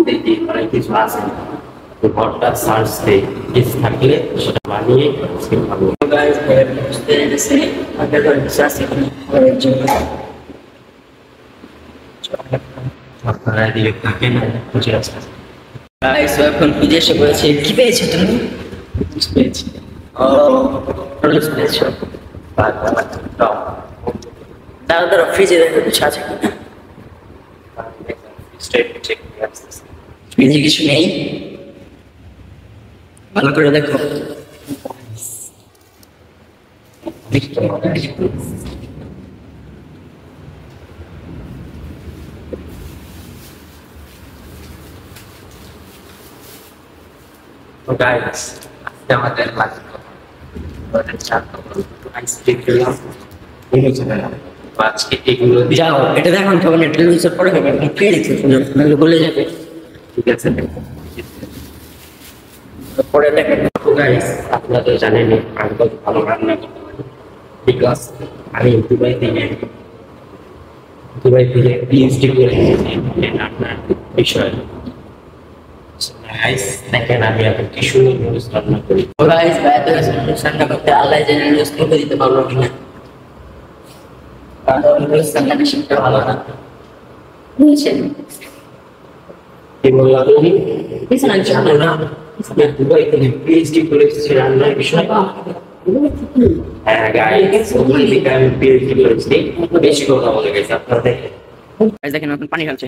দেখি অনেক কিছু আছে, তো ঘরটা সার্চ দেই, কিছু থাকলে সেটা বানিয়ে আজকে খাবো। গাইস বুঝতে পেরেছি আগের বার বিশ্বাস করার জন্য আপনারা এদিকে থাকেন, খুঁজে আসতে গাইস এখন খুঁজে এসে বলেছে কি পেয়েছো তুমি? পেয়েছি। ও নুডলস পেয়েছো। দাঁড়া দাঁড়া ফ্রিজে দেখো কিছু আছে কিনা। ফ্রিজে কিছু নেই, ভালো করে দেখো। তো গাইস আজকে আমাদের আইসক্রিম খেলাম, আজকে এগুলো যাও এটা দেখো তখন এটা লুজের পরে হবে এখন ফ্রি দেখতে নাহলে বলে যাবে। ঠিক আছে। পরে দেখেন তো গাইস আপনারা তো জানেন আমি কত ভালো রান্না করতে পারি, বিকজ আমি দুবাই থেকে পিএইচডি করে রান্নার বিষয়ে। গাইস দেখেন আমি এখন কি সুন্দর নুডলস রান্না করি। গাইস বাইরে নুডলস রান্না করতে আল্লাহ জানে নুডলস করে দিতে পারবো কিনা, কারণ নুডলস রান্নাটা শিখতে ভালো না বুঝছেন। কি বললাম তুমি? কিছু না জানো না দুবাই থেকে পিএইচডি করে এসেছি রান্নার বিষয়ে। হ্যাঁ গাইস দুবাই থেকে আমি পিএইচডি করেছি, বেশি কথা বলে গেছে আপনারা দেখেন। গাইস দেখেন এখন পানি ঢালছে,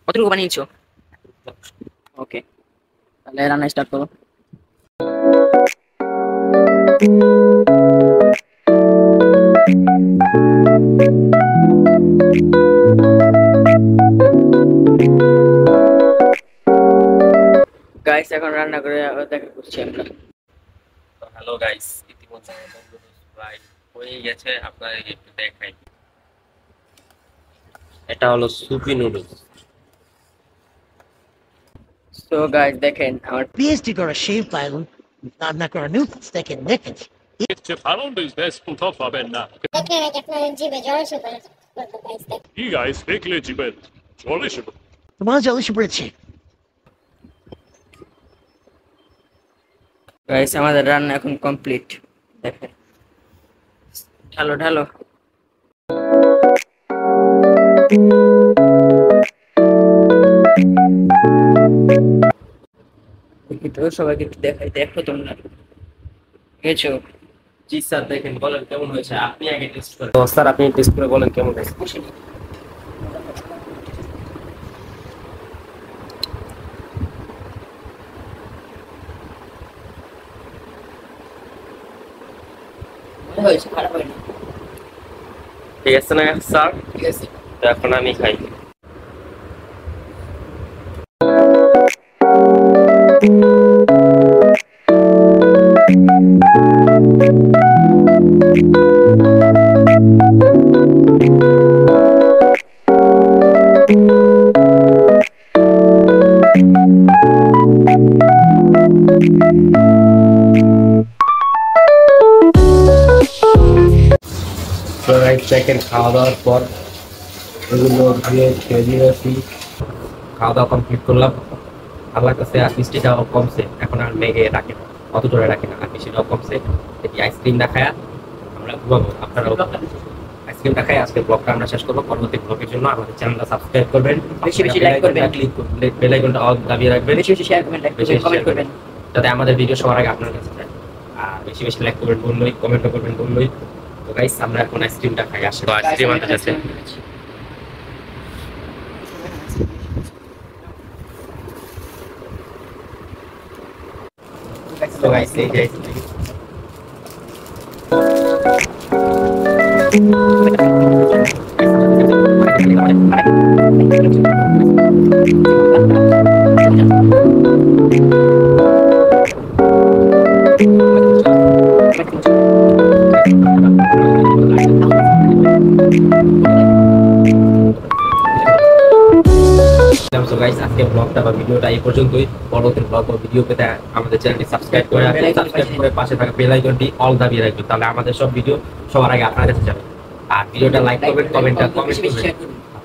কতটুকু পানি নিচ্ছো? ওকে তাহলে রান্না স্টার্ট করো। গাইস এখন রান্না করে দেখা করছি আমরা। তো হ্যালো গাইস, ইতিমধ্যে প্রায় হয়ে গেছে, আপনাদের একটু দেখাই। এটা হলো সুপি নুডলস। সো গাইস দেখেন আমার পিএইচডি করা শেফ পাইলন রান্না করা নুডলস দেখেন দেখেন Işte falan biz besten top haberler. দেখেন এটা আপনার জিভে জল এসে পড়ে গাইস দেখেন। İyi guys, bekleyici ben. Çalışırım. তোমার জল এসে পড়েছে। গাইস আমাদের রান্না এখন কমপ্লিট, দেখেন ঢালো ঢালো। তো সবাইকে একটু দেখাই, দেখো তোমরা গেছো। জি স্যার দেখেন, বলেন কেমন হয়েছে, আপনি আগে টেস্ট করেন। তো স্যার আপনি টেস্ট করে বলেন কেমন হয়েছে। ভালো হয়েছে, খারাপ হয়নি। ঠিক আছে না স্যার? ঠিক আছে তো এখন আমি খাই। দেখেন খাওয়া দাওয়ার পর এগুলো দিয়ে খেয়ে দিয়েছি, খাওয়া দাওয়া কমপ্লিট করলাম। আল্লাহর কাছে আর মিষ্টিটাও কমছে, এখন আর মেঘে রাখে না, অত জোরে রাখে না, আর মিষ্টিটাও কমছে। দেখি আইসক্রিমটা খায়া আমরা ঘুমাবো, আপনারাও আইসক্রিমটা খাই আজকের ব্লগটা আমরা শেষ করবো। পরবর্তী ব্লগের জন্য আমাদের চ্যানেলটা সাবস্ক্রাইব করবেন, বেশি বেশি লাইক করবেন, ক্লিক করবেন, বেল আইকনটা অল দাবিয়ে রাখবেন, বেশি বেশি শেয়ার করবেন, কমেন্ট করবেন যাতে আমাদের ভিডিও সবার আগে আপনার কাছে যায়। আর বেশি বেশি লাইক করবেন বললই, কমেন্টও করবেন বললই। তো গাইস আমরা এখন আইসক্রিমটা খাই, আসলে আইসক্রিম আনতে যাচ্ছে। তো গাইস এই যে আজকে ব্লগটা বা ভিডিওটা এই পর্যন্তই। পরবর্তী ব্লগ বা ভিডিও পেতে আমাদের চ্যানেলটি সাবস্ক্রাইব করে রাখবেন, সাবস্ক্রাইব করে পাশে থাকা বেল আইকনটি অল দাবিয়ে রাখবেন, তাহলে আমাদের সব ভিডিও সবার আগে আপনার কাছে যাবে। আর ভিডিওটা লাইক করবেন, কমেন্ট করবেন,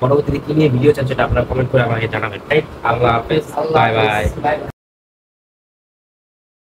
পরবর্তীতে কি নিয়ে ভিডিও চান সেটা আপনারা কমেন্ট করে আমাকে জানাবেন। রাইট, আল্লাহ হাফেজ, বাই বাই।